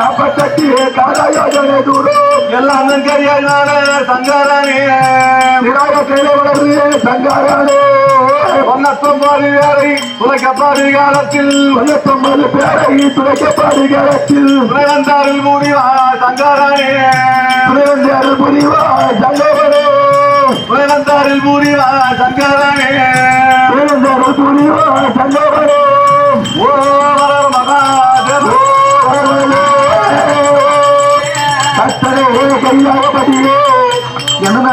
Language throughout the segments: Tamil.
நாற்பத்தெட்டு காலயோஜனை தூரம் எல்லாம் கரியானால சங்கரானே விநாயகத்திலே வளர்ந்து சங்கரானே 19 பேரை துளைக்கப்பாடு காலத்தில் 19 பேரை துளைக்கப்பாடு காலத்தில் துணைவந்தாரில் முடிவா சங்கரானே துணைவந்தாரில் முடிவா சங்கரனே துணைவந்தாரில் முடிவா சங்கரானே துணைவந்தாரில் முடிவா சங்கரனே ஓ வளர் மகாதேவ கத்தரே கையாகப்படியே என்ன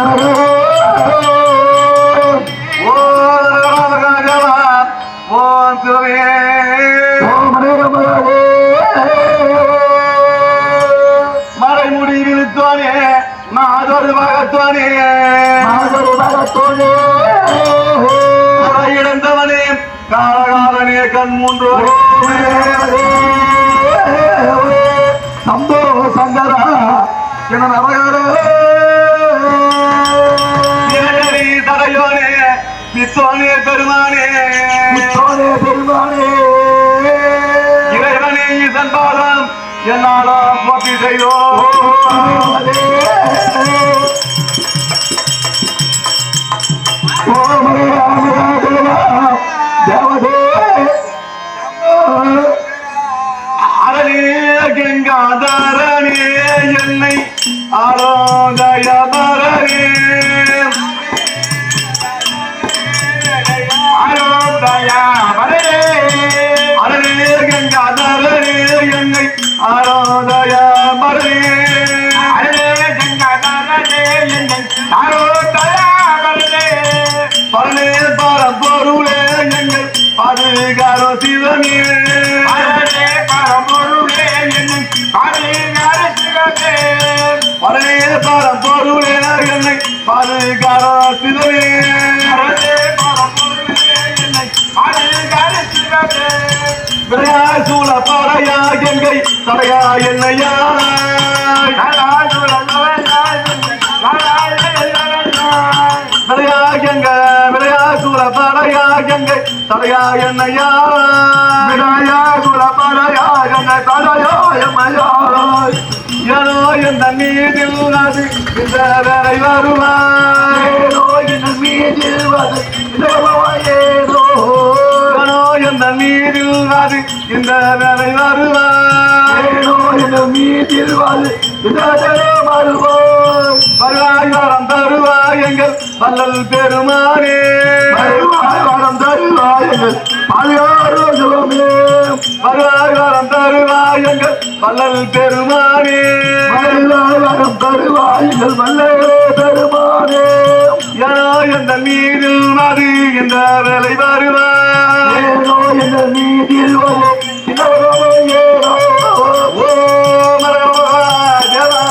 மறைமுடி விழுத்தோனே மாதொரு மகத்தோனே இழந்தவனே காலகாலனே கண் மூன்று சம்போ சங்கரா என தடையோனே பித்தோனே பெருமானே பெருமானே இறைவனே ஈசன் பாதம் என்னாலும் போட்டி செய்தோ அரணே கங்காதரனே என்னை ஆரோதயமரனே அரணே கங்காதரனே என்னை ஆரோதயமரனே பரணே பரம்பொருளே எங்கள் பாதுகாரோ சிவனே பரணே பரம்பொருளே என்னை பாதுகாரோ சிவனே விளையாய் சூழ பாறையா எங்கை தடையா என்னையா விளையா சூழ பாறையா எங்கை தடையா என்னையா விநாயா குலபரையா என தடையா எம்மையா ஏனோ எந்த மீதில் அது இந்த வேலை வருவாய் ஏனோ என் மீதில் வது ஏனோ ஏனோ எந்த மீதில் அது இந்த வேலை வருவாய் ஏனோ என் மீதில் வது வருவோம் வருவாய் வரம் தருவாய் எங்கள் வல்லல் பெருமானே வருவாய் வரம் தருவாய் எங்கள் பாலியாரோ சிவமே வருவாய் வரம் தருவாய் எங்கள் வல்லல் பெருமானே வருவாய் வரம் தருவாய் எங்கள் வல்லே பெருமானே ஏனோ எந்த மீதில் அது இந்த வேலை வருவாய் ஏனோ என் மீதில் வது ஏனோ ஓ மரகதேவா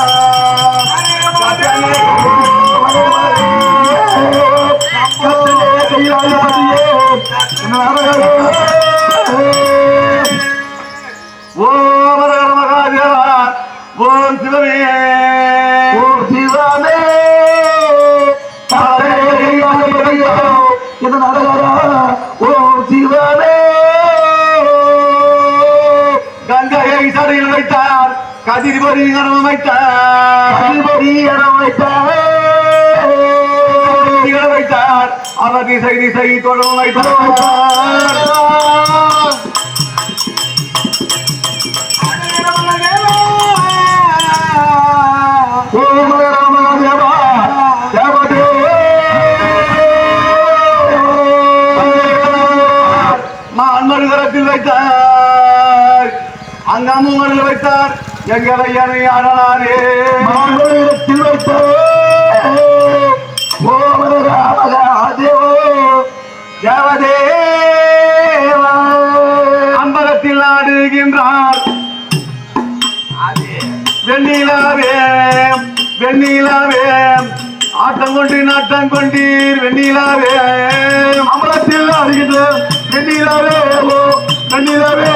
ஓ மரகத மகாதேவா ஓம் சிவமே சிவமே ஓ சிவமே கங்கையை சடையில் வைத்தார் கதிர்பரி கனவு வைத்தார் வைத்தார் அவர் திசை திசை தொடர்பு வைத்தார் மான்மருகரத்தில் வைத்தார் அங்கமுகரில் வைத்தார் எங்களை அணையானே மாநிலத்தில் வைத்தோ தேவதேவா அம்பலத்தில் ஆடுகின்றார் வெண்ணிலாவே வெண்ணிலாவே ஆட்டம் கொண்டு நாட்டம் கொண்டீர் வெண்ணிலாவே அம்பலத்தில் ஆடுகின்ற வெண்ணிலாவே ஓ வெண்ணிலாவே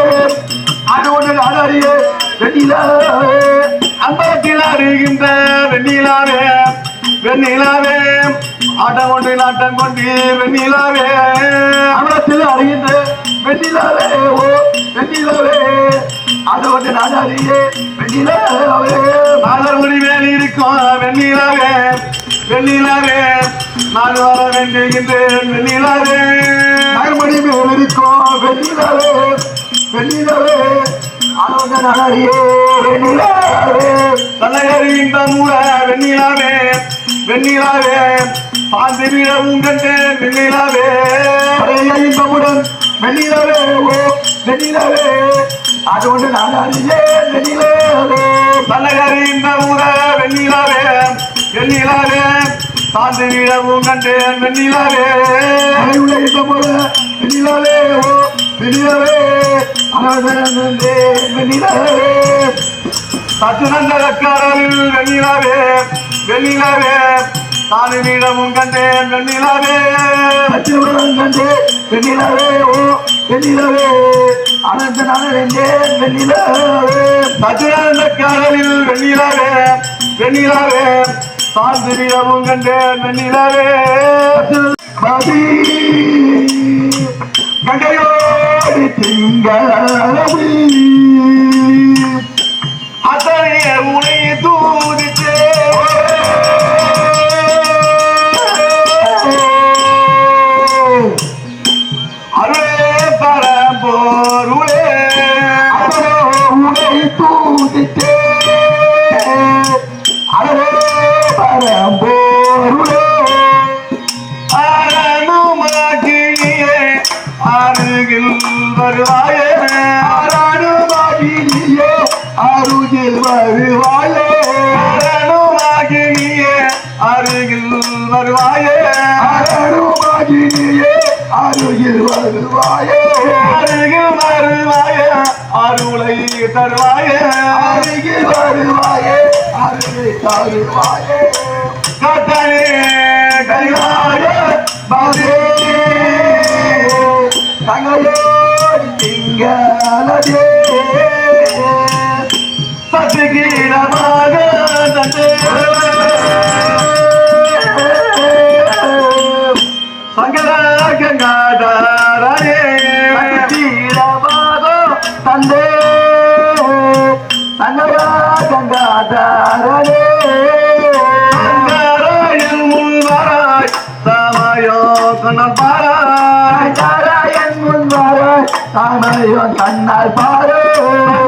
ஆடு கொண்டு ஆடாடியே வெண்ணிலாவே அம்பலத்தில் ஆடுகின்ற வெண்ணிலாவே வெண்ணிலாவே ஆட்டம் கொண்டு நாட்டம் கொண்டீர் வெண்ணிலாவே அம்பலத்தில் ஆடுகின்ற வெண்ணிலாவே ஓ வெண்ணிலாவே ஆடு கொண்டு ஆடாடியே வெண்ணிலாவே மலர்முடி மேல் இருக்கும் வெண்ணிலாவே வெண்ணிலாவே நான் வர வேண்டுகின்றேன் வெண்ணிலாவே மறுபடி மேல் இருக்கோம் வெண்ணிலாவே வெண்ணிலாவே அனந்த நகரியே வெண்ணிலாவே தலையறிந்த மூட வெண்ணிலாவே வெண்ணிலாவே பாந்து விடவும் கண்டேன் வெண்ணிலாவே இன்பமுடன் வெண்ணிலாவே ஓ வெண்ணிலாவே அதோடு நான் அறியேன் வெண்ணிலாவே தலையறிந்த மூட வெண்ணிலாவே வெண்ணிலாவே பாந்து விடவும் கண்டேன் வெண்ணிலாவே அலையுள்ள இன்பமுடன் வெண்ணிலாவே ஓ வெண்ணிலாவே அனந்த வெண்ணிலாவே சற்று நந்தரக்காரரில் வெண்ணிலாவே வெண்ணிலாவே தானு வீடமும் கண்டேன் வெண்ணிலாவே சத்தியவரம் கண்டே வெண்ணிலாவே ஓ வெண்ணிலாவே அனந்த நகரே வெண்ணிலாவே சற்று நந்தக்காரரில் வெண்ணிலாவே வெண்ணிலாவே தாழ்ந்து வீடமும் கண்டேன் வெண்ணிலாவே பதி கங்கையோடு திங்களவி அத்தனைய உனை தூதிச்சே அருளே பரம்பொருளே உனை தூதித்தே அழகே பரம்போருளே அரணுமாகியே அருகில் வருவாயே ஆராடுமாகினியே அருகில் வருவாயே அரணுமாகியே அருகில் வருவாயே ஆராடுமாகினியே அருகில் வருவாயே அருகில் வருவாயே அருளை தருவாயே அருகில் வருவாயே அருகில் தருவாயே கட்டளே கைலாய பதே தங்கையோடு திங்களதே சத்துகீரமாக தந்தே சங்கர கங்காதாரே தீரமாக தந்தே தங்கையா கங்காதாரனே சங்கராயில் முன்வராய் சமயோ கண்ணல் பாராய் தாராயன் முன்வராய் தாமையோன் கண்ணால் பாரு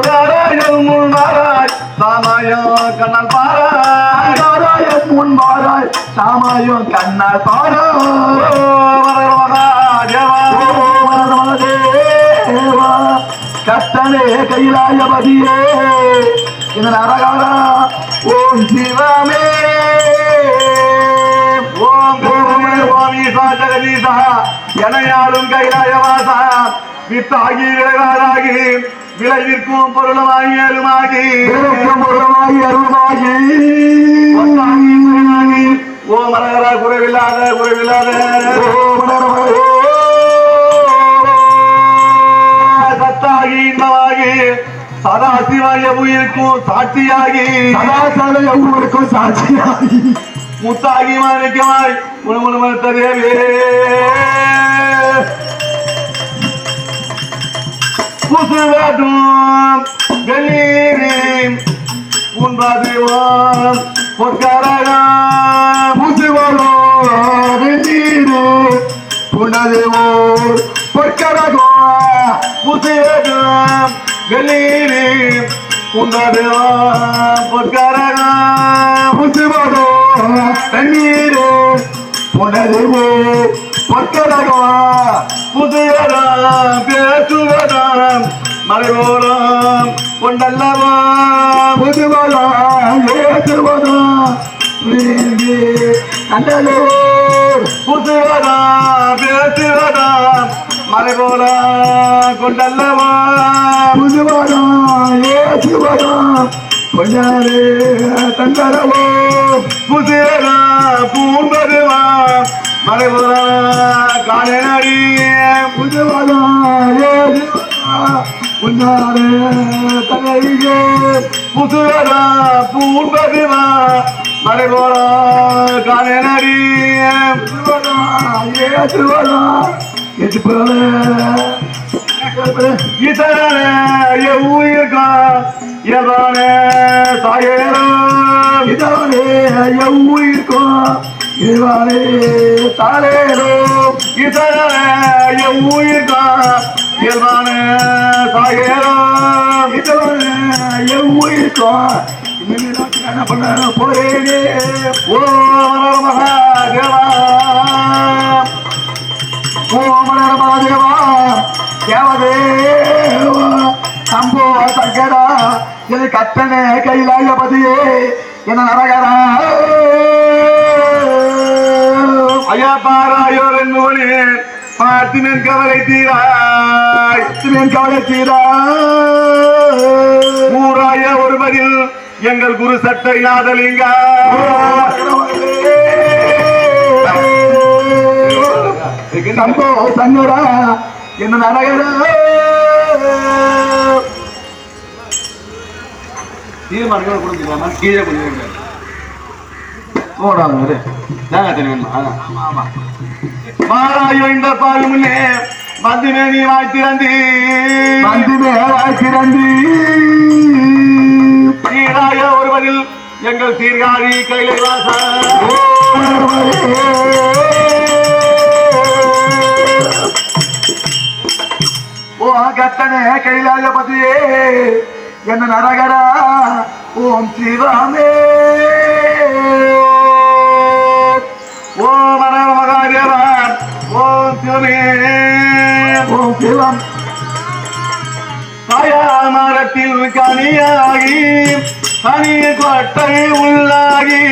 சங்கராயில் முன்வராய் சமயோ கண்ணல் பாராய் தாராயன் முன்வராய் தாமையோன் கண்ணால் பாரு தேவா கட்டளே கைலாயபதியே இதன் அரகாரா ஓம் சிவமே ஓம் கோமே ஓம் ஈசா ஜெகதீசா எனையாளும் கைலாயவாசா வித்தாகி விளைவாராகி விளைவிற்கும் பொருளமாகி ஏழுமாகி பொருளமாகி அருள்மாகி ஒன்றாகி உயிராகி ஓம் அரகரா குறைவில்லாத குறைவில்லாத சத்தாகி இன்பமாகி சதாசிவாய உயிருக்கும் சாட்சியாகி சதாசாலைய ஊருக்கும் சாட்சியாகி முத்தாகி மாணிக்கமாய் முழுமுழுமத்த தேவே புசுவாட்டும் வெளியேறேன் உன்பதுவான் பொற்கரகம் முசுவலோ வெண்ணீரு புனதேவோர் பொற்கரகோ புசுவாட்டும் வெளியேறேன் உன்பதுவான் பொற்கரகம் முசுவலோ வெண்ணீரு புனதேவோர் பொற்கரகோ புதுவரம் பேசுவரம் மறைவோரம் கொண்டல்லவா முசுவலோ ஏசுவதோ நீங்கி கண்டலோர் புதுவரம் பேசுவரம் மறைவோரம் கொண்டல்லவா முசுவலோ ஏசுவதோ கொஞ்சாரே தந்தரவோ புதுவரம் பூம்பதுவா மறைவோரம் காணடி முசுவலோ ஏசுவதோ கொஞ்சாரே தந்தையே புதுவரம் பூம்பதுவா மறைவோரம் காணடி ஈசனே உயிர்கா இயல்பானே சாயேரும் இதானே எவ்வுயிர்க்கும் இதானே தாளேரும் இதனே எவ்வுயிர்க்கும் இயல்பானே சாயேரும் இதானே எவ்வுயிர்க்கும் என்ன பண்ண போறேனே ஓ மகாதேவா மகாதேவா தேவதேவா சம்போ சங்கரா இது கத்தனே கைலாயபதியே என்ன நரகரா ஐயா பாராயோ என்பவனே பார்த்தினன் கவலை தீராய் கவலை தீரா ஊராய ஒரு பதில் எங்கள் குரு சட்டை நாதலிங்கா சம்போ சங்கரா என்ன நரகரா தீர்மானங்கள் கொடுத்துக்கலாமா கீழே கொடுக்க போடாது மாறாயோ இந்த பால் முன்னே மந்திமே நீ வாய்த்திறந்தி சீராய ஒரு பதில் எங்கள் சீர்காழி கைலை வாச ஓ கத்தனே கைலாயபதியே என்ன நரகரா ஓம் சிவமே ஓ மரண மகாதேவா ஓம் சிவமே ஓம் சிவம் தாயாமரத்தில் கனியாகி கனி கொட்டை உள்ளாகி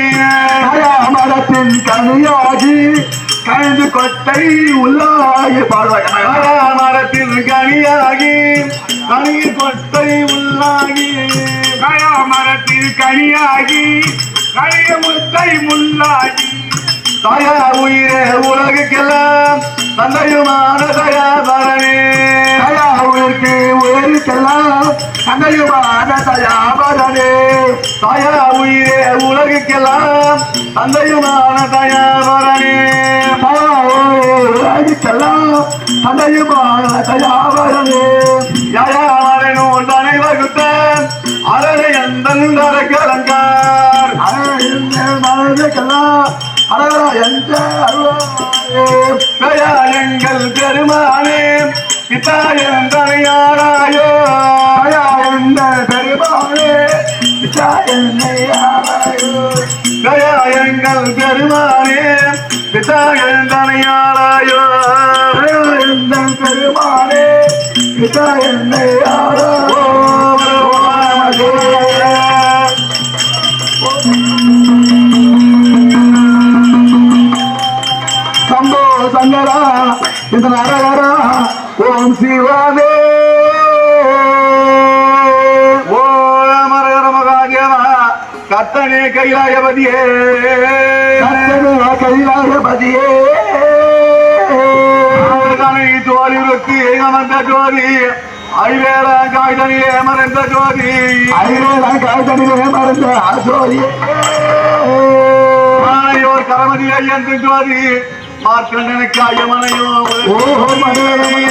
மரத்தின் கனியாகி கணிந்து கொட்டை உள்ளாகி பாடுவாங்க மரத்தில் கனியாகி கனி கொட்டை உள்ளாகி மரத்தில் கனியாகி கனிய முத்தை முள்ளாகி தாயா உயிரே உலகுக்கெல்லாம் தந்தையுமான தயாபரணே தயாவுக்கு உயிருக்கெல்லாம் தந்தையுமான தயாபரணே தாயா உயிரே உலகுக்கெல்லாம் தந்தையுமான தயாபரணே உலகுக்கெல்லாம் தந்தையுமான தயாபரணே யாயாவரனோ தனை வகுத்த அரணை எந்தன் கலங்கார் மனதுக்கெல்லாம் அழகா எந்த எங்கள் பெருமானே பிதாயன் தனையாராயோ எந்த பெருமானே எங்கள் பெருமானே பிதாயன் தனையாராயோ எந்த பெருமானே பிதா என்னை ஆராயோ சம்போ சங்கரா இந்த நரகரா ஓம் சிவமே ஓ மரகர மகாதேவா கத்தனே கைலாயபதியே கைலாயபதியே தனை ஜோதி விருத்தி அமர்ந்த ஜோதி ஐவேல காய்தனியே மறைந்த ஜோதி காய்தனிலே மறந்த ஆசோதியே மானையோர் கரமதியை என்று ஜோதி மாற்றண்டனுக்கு ஐயமனையோ ஓஹோ மனோரமே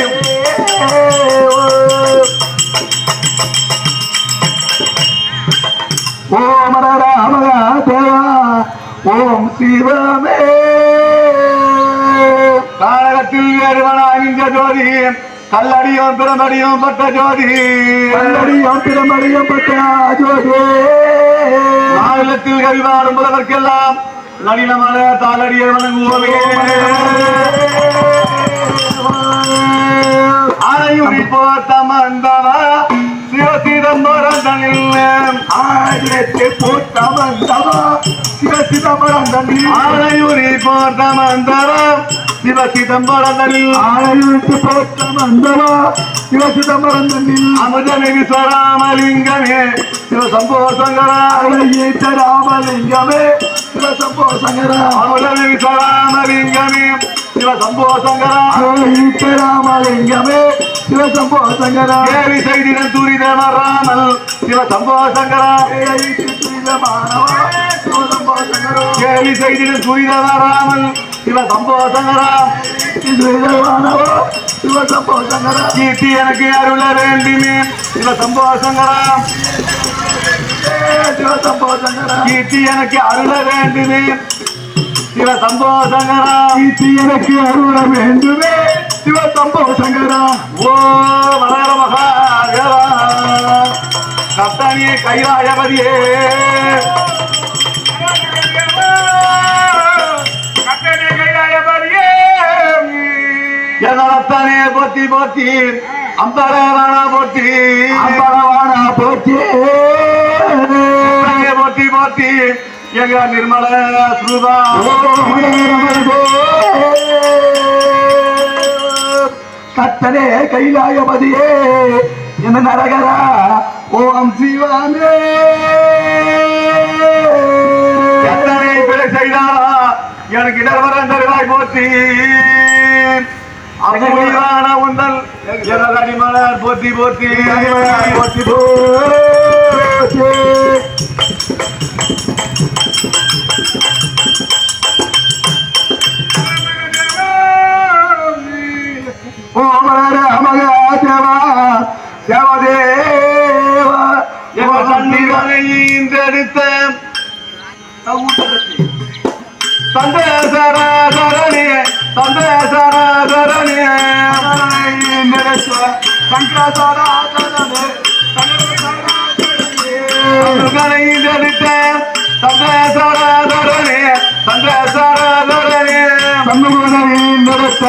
ஓம் ராமகா தேவா ஓம் சிவமே காலகத்தில் வேறுவனாய் நின்ற ஜோதி கல்லடியும் பிறமடியும் பட்ட ஜோதி கல்லடியும் பிரமடியும் பட்ட ஜோதி மாநிலத்தில் கவிவாடும் புலவர்க்கெல்லாம் நளினமல தாளடியை வணங்குவோமே ஆனையுடி போத்தமந்தவா சிவசிதம்பரம் தனில் ஆயிரத்தி பூத்தமந்தவா சிவசிதம்பரம் தண்ணில் ஆனையுடி போத்தமந்தவா சிவசிதம்பரம் தனில் ஆயிரத்தி பூத்தமந்தவா சிவசிதம்பரம் தண்ணில் அமுதமிகு ஸ்வராமலிங்கமே சிவசம்போ சங்கரா ராமலிங்கமே சிவசம்போ சங்கரா அமுதமிகு ஸ்வராமலிங்கமே சிவசம்போ சங்கரா ராமலிங்கமே சிவசம்போ சங்கரா கேலி செய்திடன் துரிதம ராமல் சிவசம்போ சங்கரா மாணவா சிவசம்போ சங்கரா கேலி செய்திடன் துரிதம ராமல் சிவசம்போ சங்கரா மாணவா சிவசம்போ சங்கரா கீர்த்தி எனக்கு அருள வேண்டுமே சிவசம்போ சங்கரா சிவசம்போ சங்கரா கீர்த்தி எனக்கு அருள வேண்டுமே சிவசம்போ சங்கரா கீர்த்தி எனக்கு அருள வேண்டுமே சிவசம்போ சங்கரா ஓ மலர மகாதேவா கத்தனியே கைலாயபதியே என்னத்தனே போத்தி போத்தி அம்பரவானா போத்தி அம்பரவானா போத்தி போத்தி போத்தி எங்க நிர்மல சுரூபா கத்தனே கைலாயபதியே என்ன நரகரா ஓம் சிவானே எத்தனை பிழை செய்தாரா எனக்கு இடர்வரம் தருவாய் போத்தி அமுடிவான உந்தல் எனது அடிமலர் போத்தி போத்தி போத்தி போத்தி ஓம் ராமகாதேவா தேவதேவா எங்கள் சன்னிதனை இன்றெடுத்த சந்தேசரே சந்தேசரே சங்கராசாராதனே இன்றெடுத்த சந்தேசரே சந்தேசரே சண்முகனை நடத்த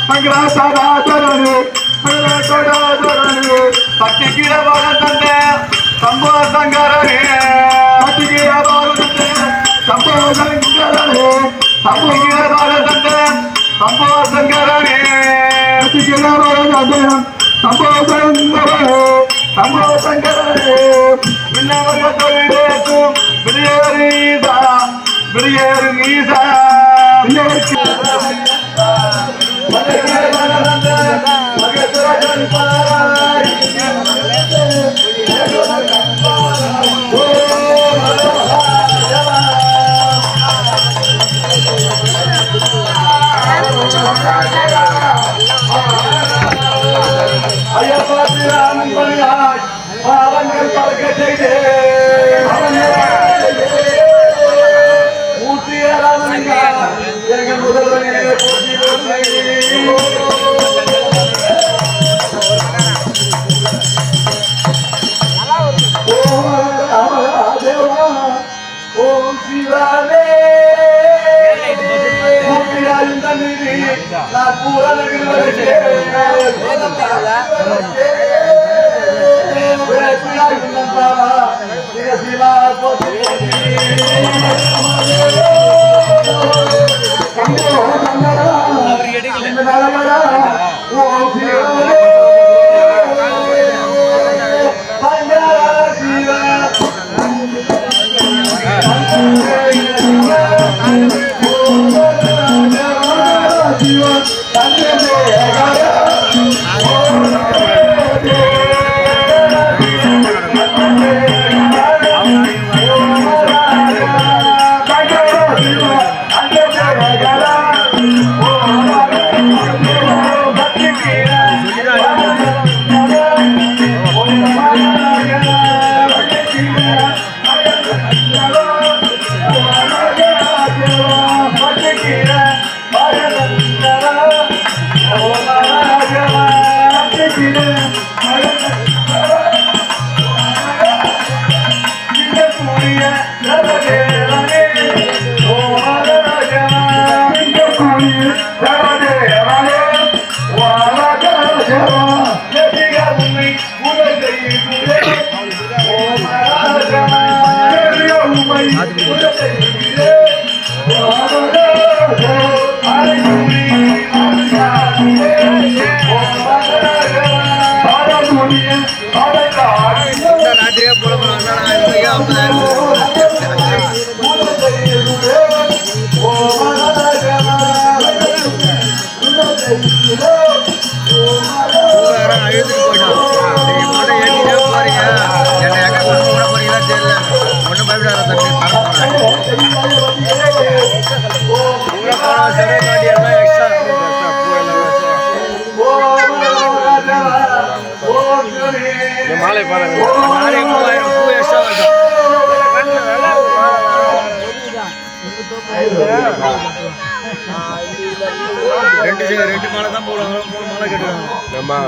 சங்கராசாராதனே சக்தி கீழவாக தந்த சம்போ சங்கரனே சக்தி கீழவாக தந்த சம்போ சங்கரனே சக்தி கீழவாக தந்த சம்போ சங்கரனே சக்தி கீழவாக தந்த சம்போ சங்கரனே சம்போ சங்கரனே இன்னவர்கள் தொழிலேற்றும் விடியேறு நீசா பாவங்கள் பறக்க செய்தே எங்கள் முதல்வனே போற்றி ஓம் சிவானே நான் பூரண மாலை பாருங்க 3000 பூ எக்ஸ்ட்ரா ரெண்டு மாலை தான் போடுவாங்க, 3 மாலை கட்டுவாங்க. ஆமா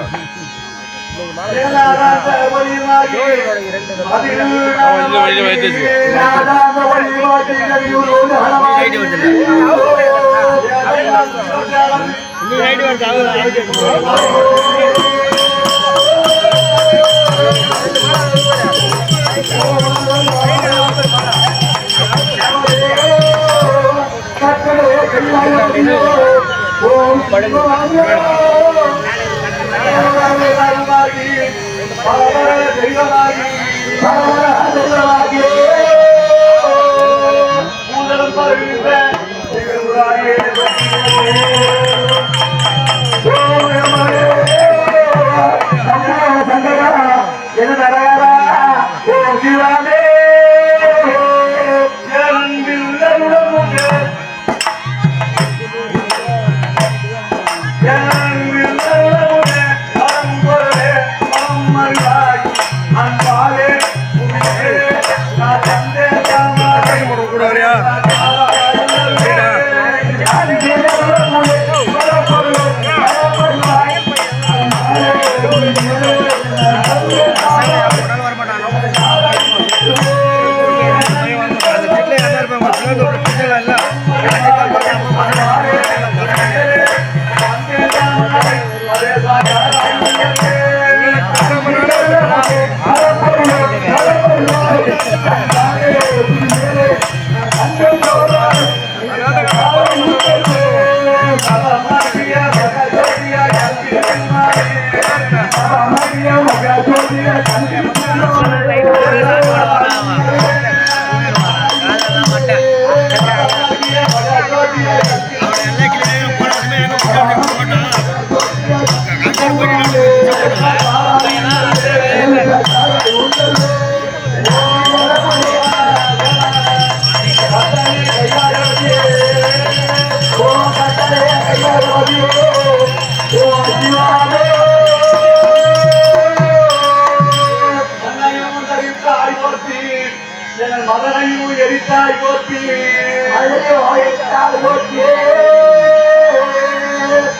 மதனையும் எரித்தாய் போற்றி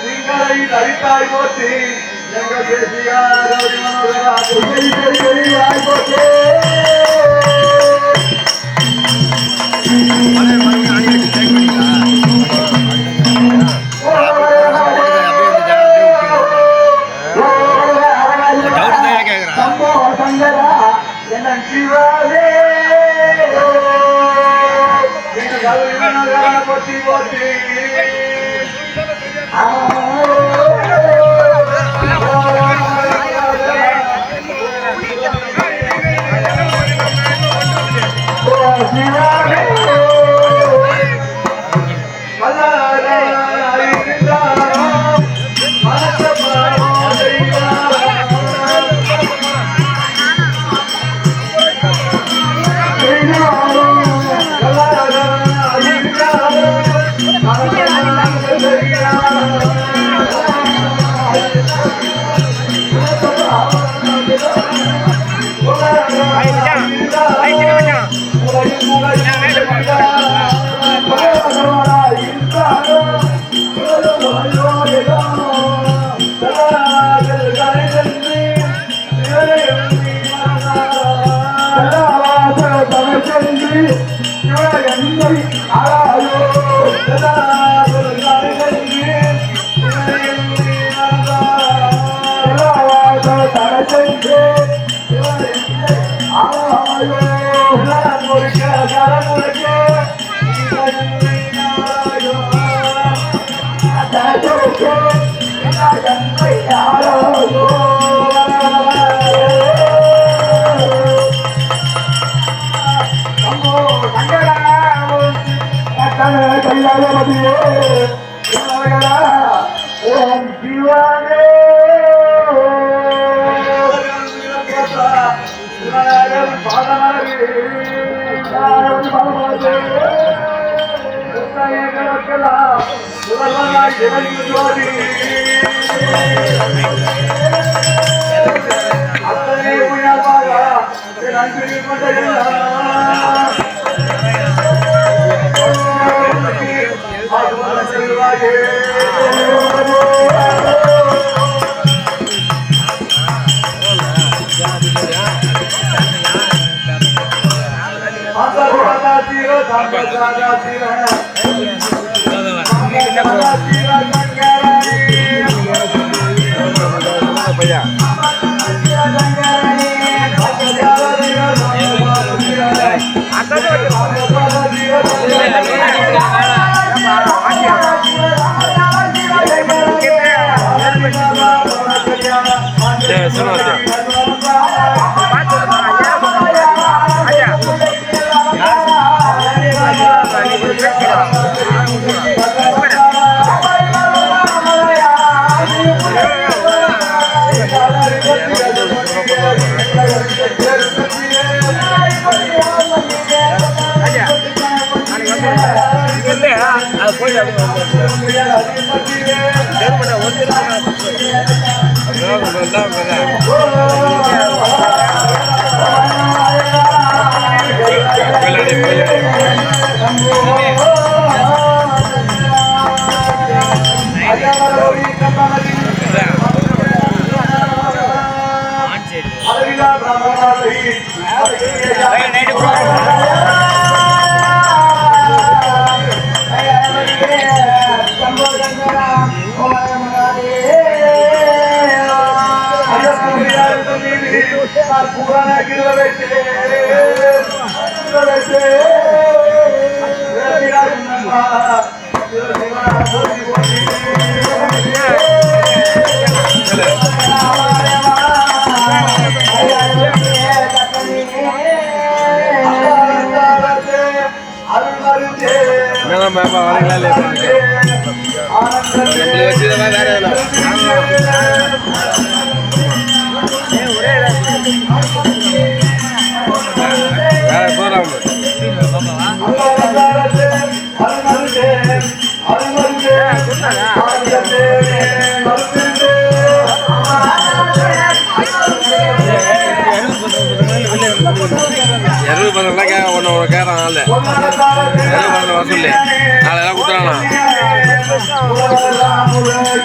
சிங்களை அரித்தாய் போற்றி எங்கள் தேசியார் போற்றி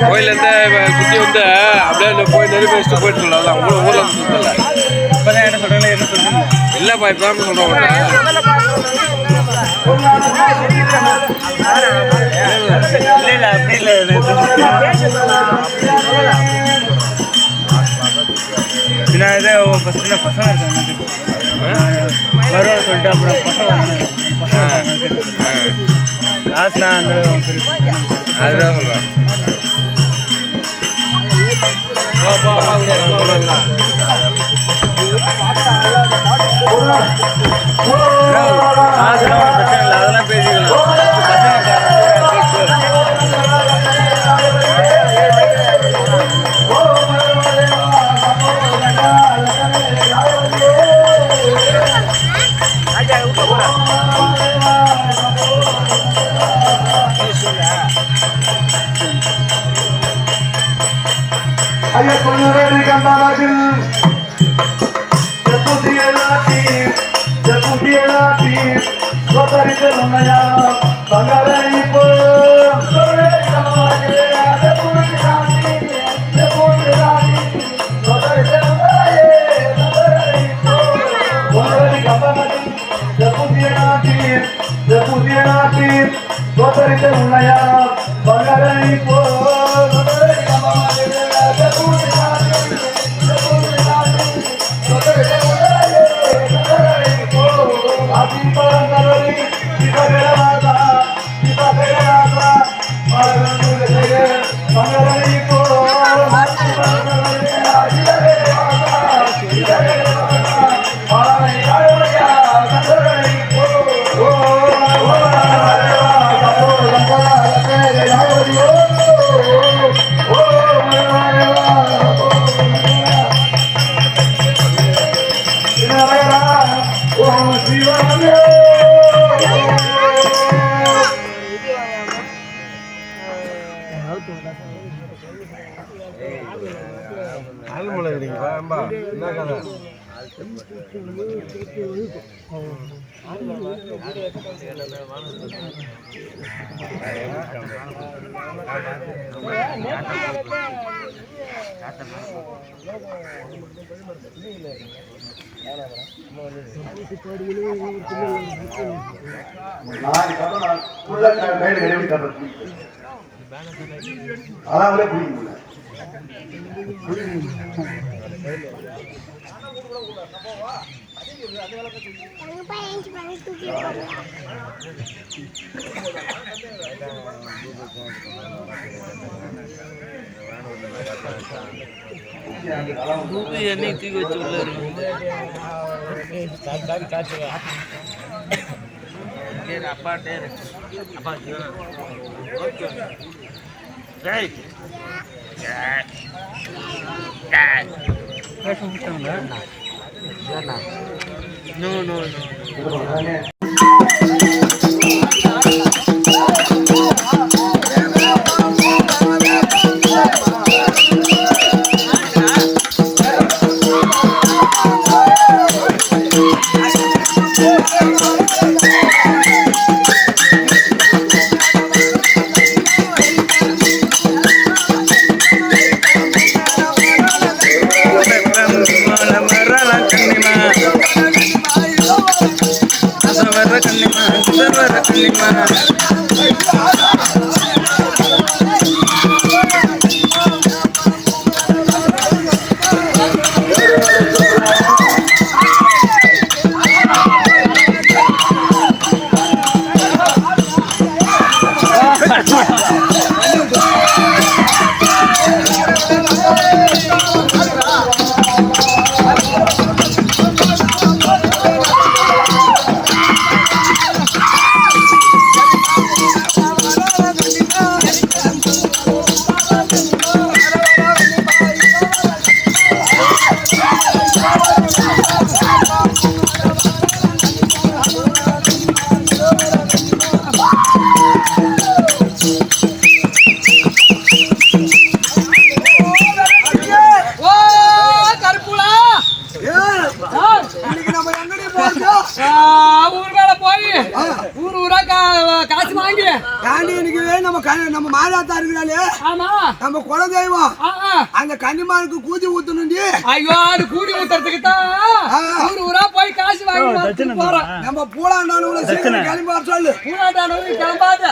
கோயிலேருந்து சுற்றி வந்து அப்படியே போய் நெருப்பி வச்சுட்டு போயிட்டு சொல்லலாம் ஊரில் வந்து சுற்றல இப்போதான் என்ன சொல்கிறீங்களா என்ன சொல்கிறீங்க இல்லைப்பா இப்போ தான் சொல்கிறோம் இல்லை அப்படி இல்லை பின்னா இதே சின்ன பசங்க இருக்காங்க வருவான்னு சொல்லிட்டு அப்புறம் பசங்க காசுனா அந்த அதுதான் சொல்கிறேன் காசுனா ஒன்றும் பிரச்சனை இல்லை அதெல்லாம் பேசிக்கலாம் Ayer con el rey cantaba se pusiera a ti, no te dice no me llama, pagaré y por sobre esa manera, se pusiera a ti, no te dice no me llama, pagaré y por con el rey cantaba se pusiera a ti, no te dice no me llama, pagaré y por ஆல்மலை கிடைக்குதா அதான் புரியுங்க எண்ணெய் தூக்கி வச்சு உள்ள அப்பாட்டே அப்பா No, no, no. நம்ம மாதாத்தா இருக்கிறாளே நம்ம குல தெய்வம் அந்த கன்னிமாருக்கு கூதி ஊத்தணுண்டி. ஐயோ அது கூடி ஊத்துறதுக்கு தான் ஊரா போய் காசு வாங்கி போறோம். நம்ம பூலாண்டானவங்கள சீக்கிரம் கிளம்பி வர சொல்லு. பூலாண்டானவங்க கிளம்பாத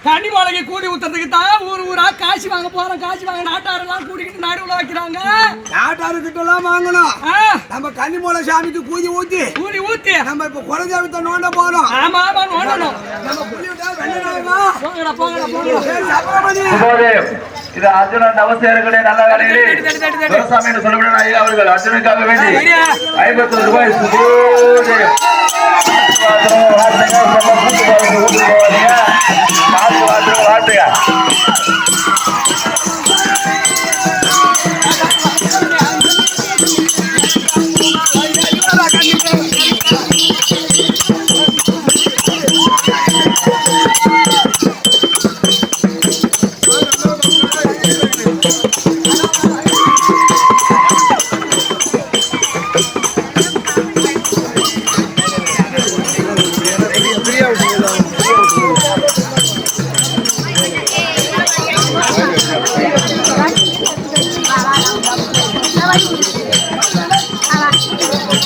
கன்னிமாலைக்கு கூடி ஊத்துறதுக்கு தான் ஊரா காசு வாங்க போறோம். காசு வாங்க நாட்டாரெல்லாம் கூட்டிக்கிட்டு நடுவுல வைக்கிறாங்க. நாட்டாருக்கிட்ட எல்லாம் வாங்கணும். நம்ம கன்னிமூலை சாமிக்கு கூதி ஊத்தி நம்ம இப்ப குலதெய்வத்தை நோண்ட போறோம். ஆமா ஆமா நோண்டணும். நம்ம புள்ளிவிட்டா வெள்ளனாமா போங்கடா போங்கடா. இது அர்ஜுனன் அவசியர்களுடைய நல்ல வேலையிலே துரசாமி என்று சொல்லப்படும் ஐயா அவர்கள் அர்ஜுனுக்காக வேண்டி 50 ரூபாய் வாட்டுங்க.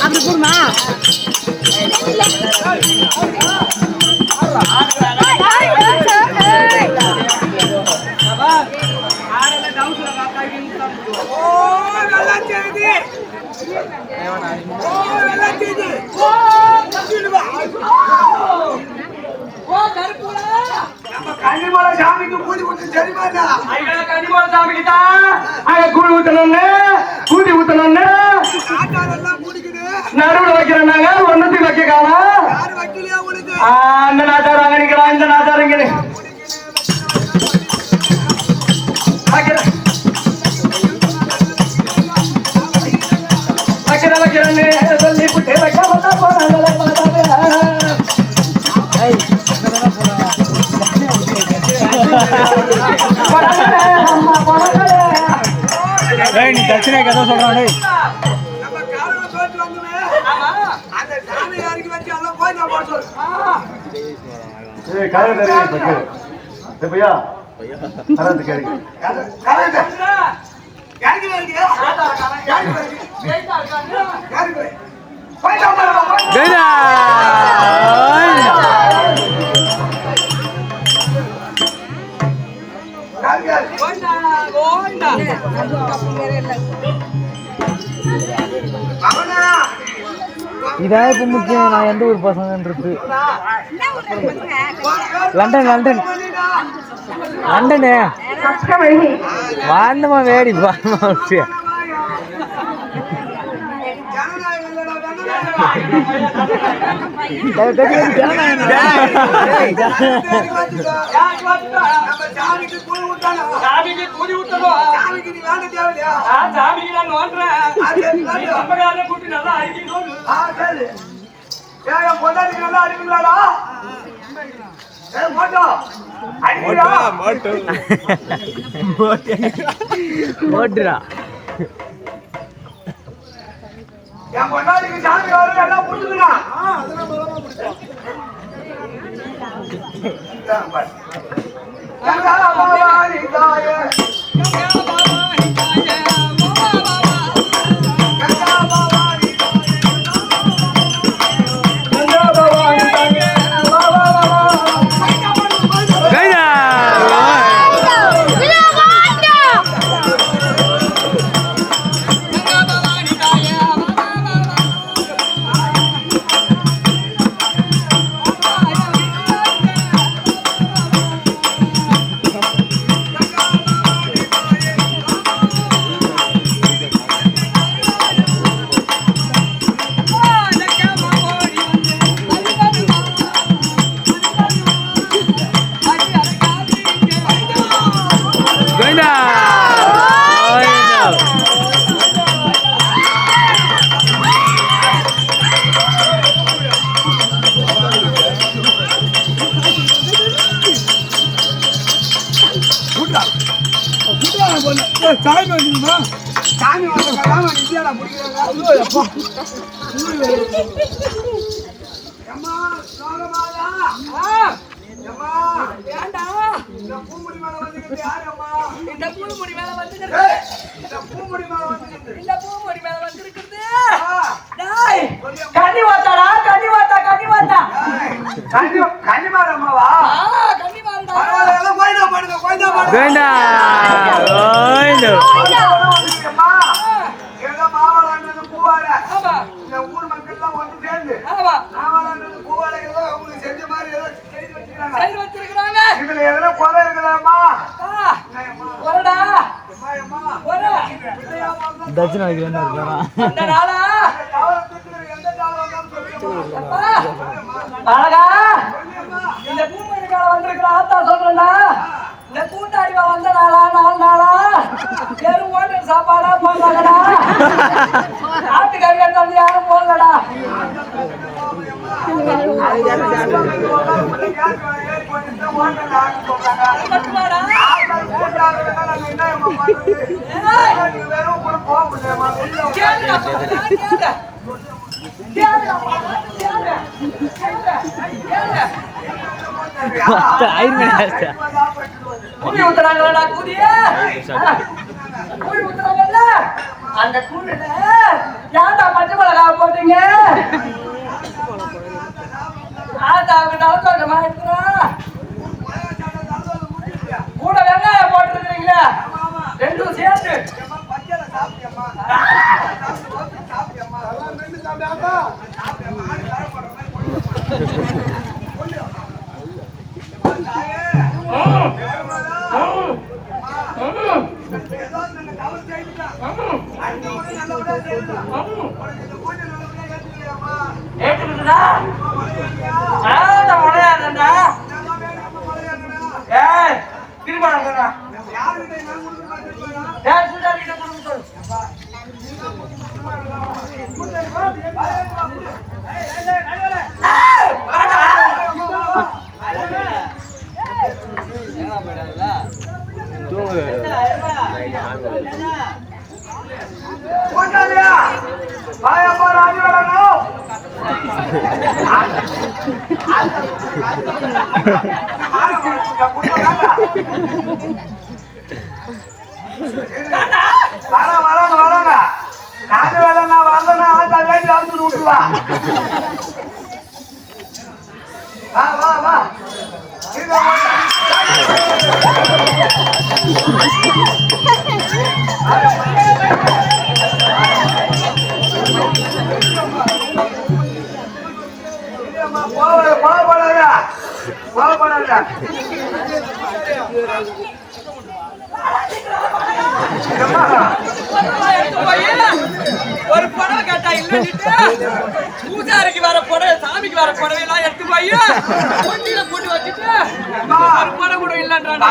அப்படி போடுமா கன்னிமலை சாமிக்கு கூலி கொடுத்து தெரியுமாடா? கண்டிப்பா சாமிக்கு தான் அங்க கூழ் ஊத்தணும்னு கூட்டி ஊத்தணும்னு நாட்டாரெல்லாம் குடிக்குது. நடுவுல வைக்கிறேன்னாங்க ஒன்னத்துக்கு வைக்க காணோம். யாரு வைக்கலையா உங்களுக்கு? அந்த நாட்டார் அங்க நிக்கிறான் இந்த நாட்டார் இங்க வைக்கிறேன்னு சொல்லி புட்டு வைக்க வந்தா நீ தட்சிணை கதை சொல்றானே நம்ம காலையில தோற்று வந்தோமே, அந்த சாமி யாருக்கு வச்சு எல்லாம் போய் நான் போட்டு சொல்லு. கரெக்டு. யாருக்கு வருது? யாருக்கு வருது? யாருக்கு வருது? போய் நான் போய் இதான் இப்ப முக்கியம். நான் எந்த ஊர் பசங்கன்றது லண்டன் லண்டனு வாந்தமா வேடி சாமிக்கு கூலி ஊத்தணும். சாமிக்கு நீ வேண்ட தேவையா? சாமிக்கு நான் நோண்டுறேன். கூட்டி நல்லா அடிக்கணும். சரி. ஏன் பொண்டாட்டிக்கு நல்லா அடிக்கலாடா? ஓட்டுறா என் பொண்டாட்டிக்கு சாமி வரும் எல்லாம் புடிச்சுக்கா. சாமி வந்துமா? சாமி வந்தாங்க நித்தியாடா முடிக்கிறாங்க. அம்மா சோகமாடா. அம்மா ஏண்டா இந்த பூமுடி மேல வந்துக்கிட்டு யாரு அம்மா? இந்த பூமுடி மேல வந்துக்கிறது இந்த பூமுடி மேல வந்துக்கிட்டு இந்த பூமுடி மேல வந்திருக்கிறது. டேய் கண்ணி வாத்தாடா கண்ணி வாத்தா கன்னிமார் அம்மாவா? கண்ணி வாடா. பரவாயில்ல எல்லாம் கோயிலா பாடுங்க கோயிலா பாடுங்க. அம்மா ஏதோ மாவாளான்றது பூவால. ஆமா இந்த ஊர் மக்கள் எல்லாம் ஒன்று சேர்ந்து ஆமா மாவாளான்றது பூவால ஏதோ அவங்களுக்கு செஞ்ச மாதிரி ஏதோ செய்து வச்சுக்கிறாங்க. சைடு வச்சிருக்காங்க. இதுல எதுனா குறை இருக்குதாம்மா? வரடா அம்மா வர தட்சிணை வைக்கிறேன்னு இருக்கானா அந்த நாளா எந்த காலம் வந்தாலும் சொல்லுங்கம்மா. அழகா இந்த பூமி மேல வந்திருக்கிற ஆத்தா சொல்றேன்டா. இந்த கூட்டாளிவா வந்த நாளா 4 நாளா வெறும் ஹோட்டல் சாப்பாடா போங்கடா. ஆட்டுக்கறி எடுத்து யாரும் போங்கடா. மட்டுமாடா கூடி ஊத்துறாங்களா கூடிய கூடி ஊத்துறாங்கல்ல அந்த கூடில ஏன்டா பச்சை மிளகா போட்டீங்க கொஞ்சமா எடுத்துறா கூட வெங்காயம் போட்டுருக்கீங்களா ரெண்டும் சேர்த்து ஒரு படம் கேட்டா இல்ல பூஜாரிக்கு வர புடவை சாமிக்கு வர புடவை எல்லாம் எடுத்து போய் கொண்டியில போட்டு வச்சுட்டு ஒரு படம் கூட இல்லன்றான்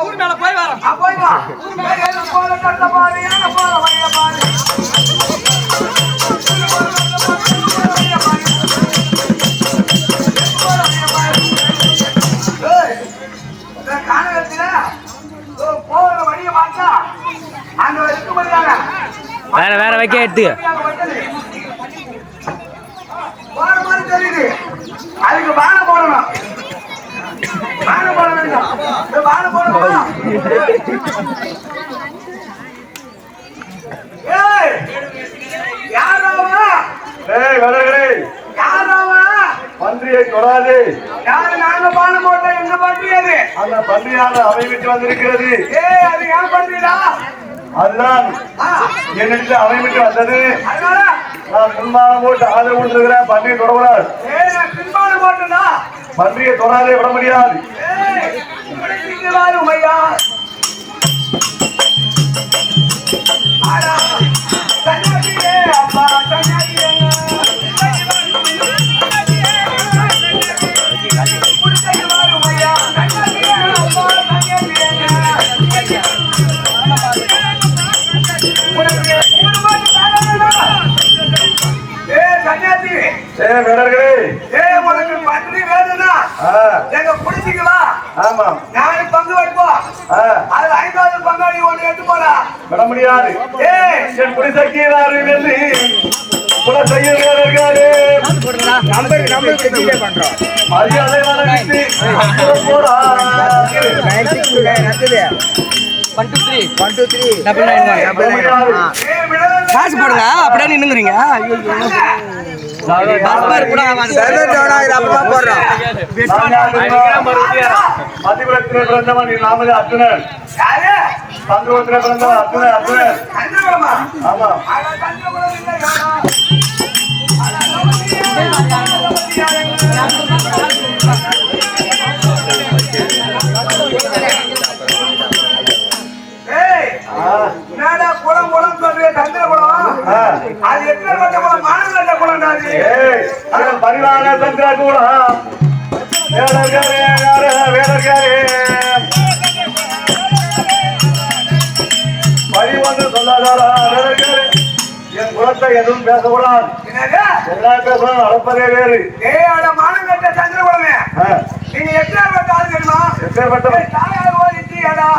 ஊர் மேல போய் வரோம் வேற வேற வைக்க எடுத்து அதுக்கு பானை போடணும் பானை போட வேண்டும் பானை போடணும் யாராவா யாராவா பன்றியை தொடாது யாரு நாங்க பானை போட்ட எங்க பன்றியது அந்த பன்றியாக அவை விட்டு வந்திருக்கிறது அது ஏன் பன்றிடா அதுதான் என்னிடத்தில் அவை விட்டு வந்தது அதனால நான் பின்பானம் போட்டு ஆதரவு கொடுத்துருக்கிறேன் பன்றியை தொடக்கூடாது பின்பானம் போட்டுனா பன்றியை தொடாதே விட முடியாது உமையா அப்பா உனக்கு பன்றி வேணும்னா எங்க குடிச்சிக்கவா ஆமா நாலு பங்கு வைப்போம் அது 5வது பங்காளி ஒண்ணு எடுத்து போறா விட முடியாது என் குடிசைக்கிறாரு வந்து கூட செய்ய இருக்காரு மரியாதை போடா 1 2 3 1 2 3 9 9 விட காசு போடுங்க அப்படியே நின்னுங்கிறீங்க மத்தியபுரத்திலே பிறந்தவன் நாமது அர்ஜுனன். சந்திரபுரத்திலே பிறந்தவன் அர்ஜுனன். ஆமா. குளம் குளம் சொல்றேன் தந்திர குளம். அது எப்பேற்பட்ட குளம்? மானங்கட்ட குளம். பரிவான தந்திர குளம். பரி வந்து சொல்லாதாரா என் குலத்தை எதுவும் பேசக்கூடாது. என்ன பேசணும்? நடப்பதே வேறு. மானங்கட்ட தந்திர குளமே. நீங்க எப்பேற்பட்ட ஆள் தெரியுமா? எப்பேற்பட்ட தாயார் ஓடிட்டு ஏடா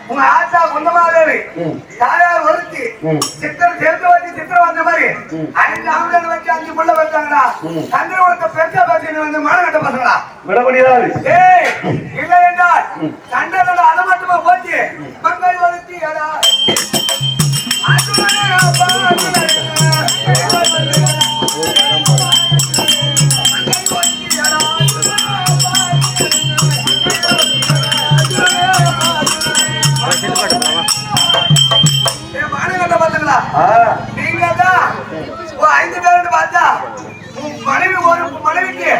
உங்க ஆத்தா குந்தமாதேவி தாயார் ஒருத்தி சித்திரம் சேர்த்து வச்சு சித்திரம் வந்த மாதிரி 5 ஆம்பளை வச்சு 5 புள்ள வச்சாங்களா? சந்திரகுலத்தை பெருசா பேசி வந்து மானகட்ட பசங்களா விட முடியாது. இல்லை என்றால் சண்டை அதை மட்டுமா போச்சு. மங்கள் ஒருத்தி ஏடா நீங்க தான் 5 பேர் பார்த்தா மனைவி ஒரு மனைவிக்கு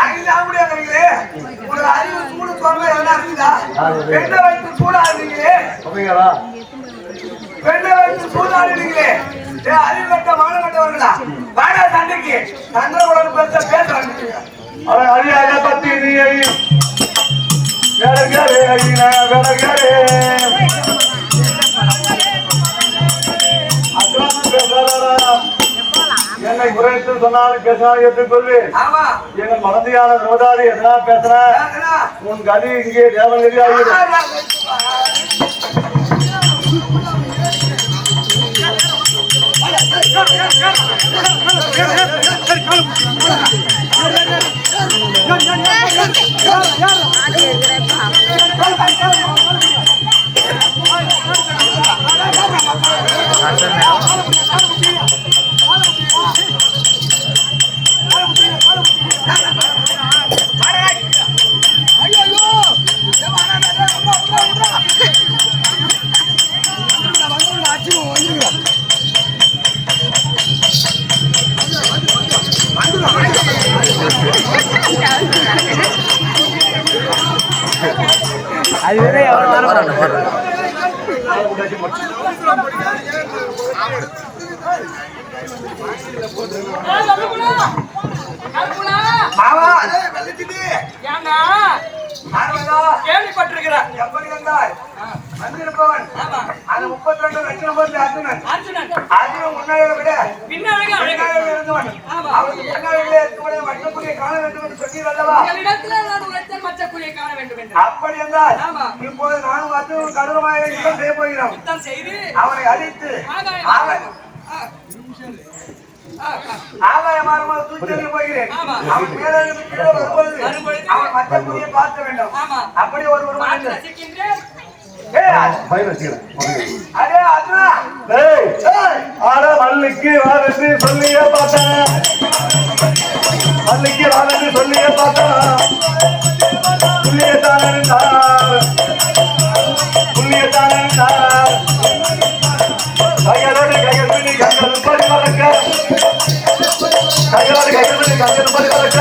5 ஆம்பளை இருக்கிறீங்களே. ஒரு அறிவு சூடு சொல்ல என்ன இருக்குதா? பெண்ணை வைத்து சூடாடுறீங்களே. பெண்ணை வைத்து சூடாடுறீங்களே. அறிவு கட்ட மானம் கட்டவர்களா? வாடா சண்டைக்கு சந்திரகுலம் பேச பேசுறாங்க. அவன் அறியாத பத்தி நீ என்னை குறைத்து சொன்னாலும் பேசினாலும் ஏற்றுக்கொள்ளு. எங்கள் மனதியான நோதாதி எதனா பேசினா உன் கதி இங்கே தேவகதி ஆகிடும். அது வேற எவ்வளவு கேள்விப்பட்டிருக்கிறார். எப்படி வந்தால் வந்திருப்பவன் அது 32 லட்சம் பேர் அர்ஜுனன். அர்ஜுனன் முன்னாடி விட பின்னாடி இருந்தவன். அவருக்கு பின்னாடியே இருக்கக்கூடிய வட்டக்குடியை காண வேண்டும் என்று சொன்னீர் அல்லவா? அப்படி என்றால் இப்போது நானும் அர்ஜுனன் கடுமையாக யுத்தம் செய்ய போகிறோம். அவனை அழித்து ஆகாயமாக தூக்கி போகிறேன். அவன் மேலே வரும்போது அவன் வட்டக்குடியை பார்க்க வேண்டும். அப்படி ஒரு மல்லிக்கு வாரத்து சொல்லியே பார்த்தேன். மல்லிக்கு வாரத்து சொல்லியே பார்த்தேன். புள்ளியத்தான் இருந்தார். புள்ளியத்தான் இருந்தார். கைகளோடு கைகள் பண்ணி கண்கள் படி வளர்க்க. கைகளோடு கைகள் பண்ணி கண்கள் படி வளர்க்க.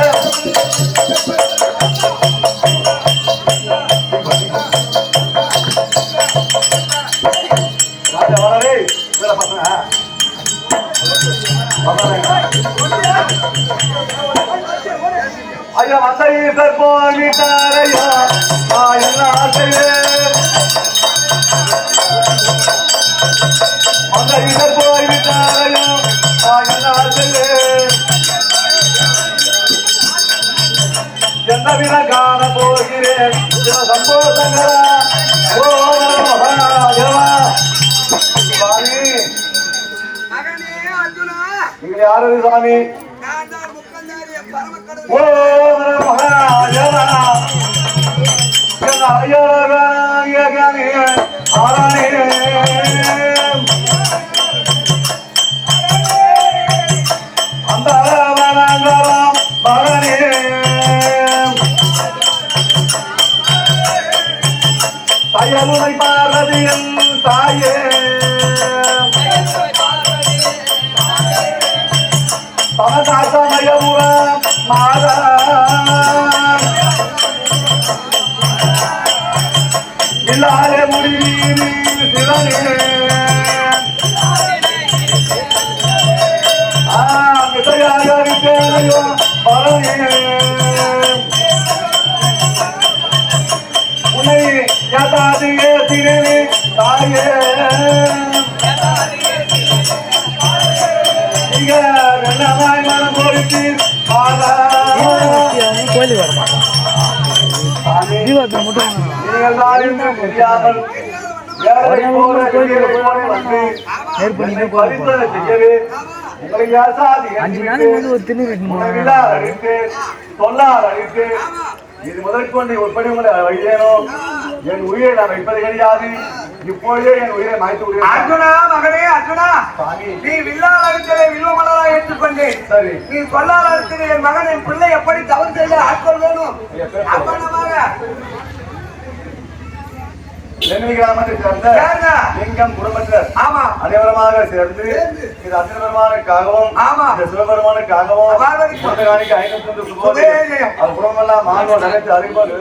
ஐயா வந்த ஈசர் போயிட்டாரையா என்ன செய்வேன். வந்த ஈசர் போய்விட்டாரையா என்ன செய்வேன். என்ன விட காண போகிறேன் சந்தோஷங்களா. சுவாமி நீங்க யாரு சுவாமி? தாயருமை பார்வதியின் தாயே பவதாசமயபுரம் மாதா இல்லாத முடிவீரி சிவனே மிசையாக விட்டேனையோ பரனே உன்னை யதாதியே திரே தாயே கோயிலுக்கு வர மாட்டான் தீபாவளி மட்டும் அஞ்சு நாளைக்கு வந்து ஒரு தின்னு சொல்லார் அழித்து இது முதற்கொண்டு உட்படி உங்களை வைத்தேனோ என் உயிரை நான் வைப்பது கிடையாது இப்பொழுதே என் உயிரை மாய்த்து அர்ஜுனா மகனே அர்ஜுனா நீ வில்லால் அடித்ததை வில்வமலரா ஏற்றுக்கொண்டேன் சரி நீ சொல்லால் அடித்ததை என் மகன் என் பிள்ளை எப்படி தவறு செய்ய ஆட்கொள்ளணும் அப்பனமாக கிராமத்தை சேர்ந்த லிங்கம் குடும்பத்தினர் ஆமா அனைவரமாக சேர்ந்து இது அர்ஜுனபெருமானுக்காகவும் ஆமா சிவபெருமானுக்காகவும் அது குடும்பமெல்லாம் மாணவன் நினைத்து அறிவோம்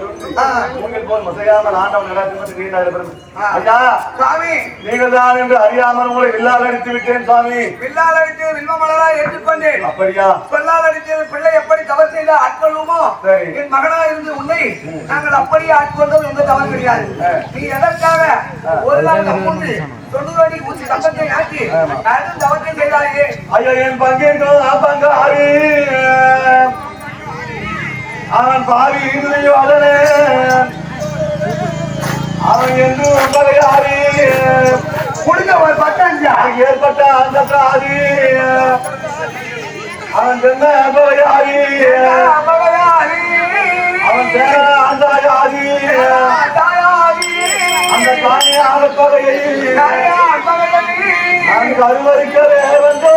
மூங்கில் போல் முசையாமல் ஆண்டவன் நடாத்தி நீண்டாயிரம் ஐயா சுவாமி நீங்கள் தான் என்று அறியாமல் உங்களை வில்லால் அடித்து விட்டேன் சுவாமி வில்லால் அடித்து வில்வமலரா ஏற்றுக்கொண்டேன் அப்படியா சொல்லால் அடித்து பிள்ளை எப்படி தவறு செய்த ஆட்கொள்ளுமோ என் மகனா இருந்து உன்னை நாங்கள் அப்படியே ஆட்கொண்டோம் எந்த தவறு கிடையாது நீ எதற்காக ஒரு நாள் மூன்று 90 அடி ஊசி தப்பத்தை ஆக்கி நானும் தவற்றை செய்தாயே ஐயா என் பங்கேற்கோ பங்காரி அவன் பாவி இல்லையோ அதனே அவன் என்று பகையாரி குடிக்க ஒரு பட்டாஞ்சா ஏற்பட்ட அந்த சாதி அவன் சொன்ன பகையாரி அவன் அந்த யாரி அந்த தானியான பகையை நான் கருவறுக்கவே வந்து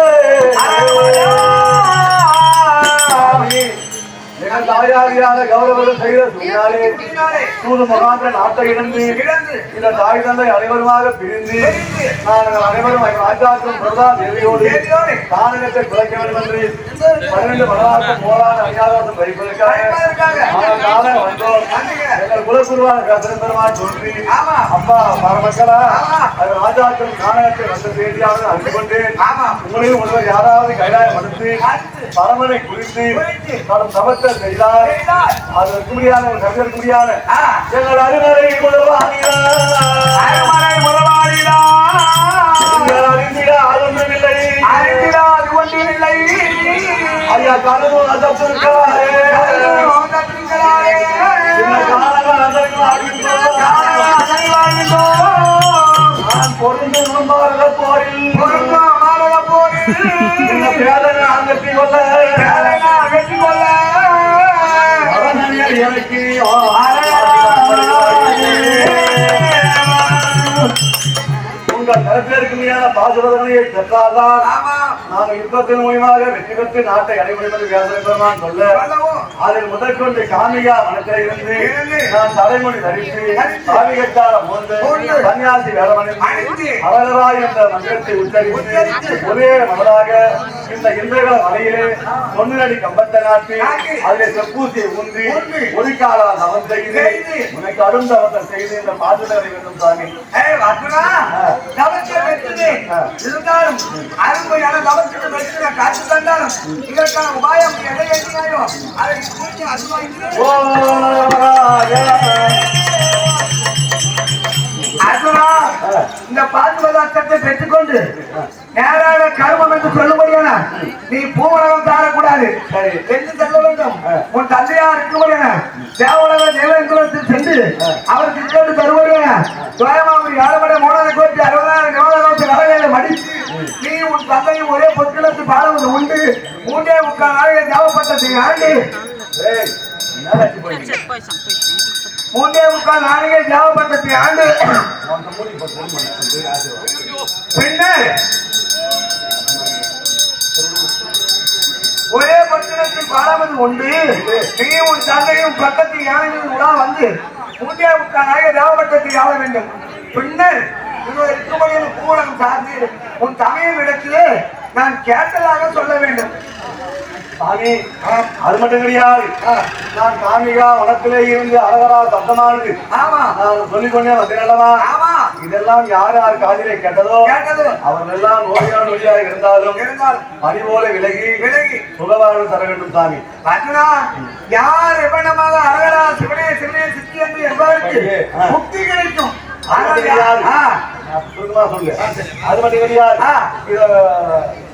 தாயாரியான கௌரவர்கள் செய்த சொன்னாலே தூது முகாந்த நாட்டை இழந்து இந்த தாய் தந்தை அனைவருமாக பிரிந்து நாங்கள் அனைவரும் ராஜாக்கும் பிரதா தேவியோடு தானகத்தை குறைக்க வேண்டும் என்று 12 வரலாற்று போராட அஞ்ஞாதாசம் வைப்பதற்காக வந்தோம். எங்கள் குலகுருவான பெருமான் தோன்றி அப்பா மரமக்களா அது ராஜாக்கும் நாணயத்தை வந்த செய்தியாக அறிந்து கொண்டேன். உங்களையும் ஒருவர் யாராவது கைலாயம் மறுத்து பரமனை குறித்து தரும் சமத்தை செய்தார் அது முடியாத ஒரு கவிதற்கு முடியாத எங்கள் அறிவரை அறிந்திட அதொன்றுமில்லை ஐயா கனவு அதற்காரே நான் பொருந்து போரில் பேதனை அங்கத்தி கொள்ள எனக்கு உங்கள் கருத்திற்கு மீதான பாசுரதனையை பெற்றால்தான் நாங்கள் யுத்தத்தின் மூலமாக வெற்றி பெற்று நாட்டை அடைபடுவது வியாசபெருமான் சொல்ல அதில் முதற்கொண்டு காமிகா மனத்தில் இருந்து நான் தலைமொழி தரித்து காமிகத்தார போன்று சன்னியாசி வேலமணிந்து அவராய் என்ற மந்திரத்தை உச்சரித்து ஒரே மனதாக இந்த இந்திரகள மலையிலே 9 அடி கம்பத்தை நாட்டி அதிலே செப்பூசியை ஊன்றி ஒதுக்கால நவம் செய்து உனக்கு அருந்தவத்தை செய்து இந்த பாசுரத்தை வேண்டும் சாமி இருந்தாலும் அருமையான தவறுக்கு வெற்றி காட்சி தந்தாலும் இதற்கான உபாயம் எதை எழுதினாயோ அதை இந்த பாதுகாத்தத்தை பெற்றுக்கொண்டு நேராக கருமம் என்று சொல்லும்படியான நீ பூவுலகம் தாரக்கூடாது என்று செல்ல வேண்டும். உன் தந்தையார் இருக்கும்படியான தேவலக தேவேந்திரத்தில் சென்று அவர் திட்டத்து தருவடியான துவயமாவுக்கு 7 மணி 3,60,000 வரவேலை மடித்து நீ உன் தந்தையும் ஒரே பொற்கிழத்து பாடம் உண்டு 3 முக்கால் நாளைக்கு தேவைப்பட்டது ஆண்டு ஏய், என்னடா இப்படி போயிட்டு? மூன்றே முக்கால் நாளைக்கு தேவைப்பட்டது ஆண்டு உன்கிட்ட மூடி இப்ப phone பண்ணு. சரி, ஆசீர்வாதம். பின்னர் ஒரே பட்டணத்தில் பாடாமல் உண்டு நீ உன் தந்தையும் பக்கத்தில் யானைகள் உலா வந்து மூன்றே முக்கால் நாளைக்கு தேவைப்பட்டது ஆள வேண்டும் பின்னர் இருக்கும்படியான பூரணம் சார்ந்து உன் தமையின் இடத்திலே நான் கேட்டதாக சொல்ல வேண்டும் சாமி, அது மட்டும் கிடையாது. நான் காமிகா வனத்திலே இருந்து அழகரா சத்தமானது ஆமா நான் சொல்லிக்கொண்டே வந்தேன் அல்லவா? ஆமா இதெல்லாம் யார் யார் காதிலே கேட்டதோ கேட்டது அவர்கள் எல்லாம் நோயாக இருந்தாலும் இருந்தால் பனி போல விலகி விலகி சுகவாழ்வு தர வேண்டும் சாமி. அர்ஜுனா யார் எவ்வளமாக அழகரா சிவனே சிவனே சித்தி என்று என்பதற்கு முக்தி கிடைக்கும் அது மட்டும் கிடையாது. நான் சுருக்கமா சொல்லு. அது மட்டும் கிடையாது. இத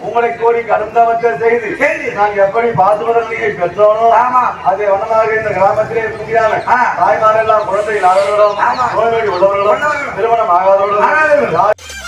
உங்களை கோரி கடுந்தவற்றை செய்து நான் எப்படி பாசுபதற்கு பெற்றோனோ அதே வண்ணமாக இந்த கிராமத்திலே இருக்கிறாங்க தாய்மாரெல்லாம் குழந்தை இல்லாதவர்களும் நோய்நொடி உள்ளவர்களும் திருமணம் ஆகாதவர்களும்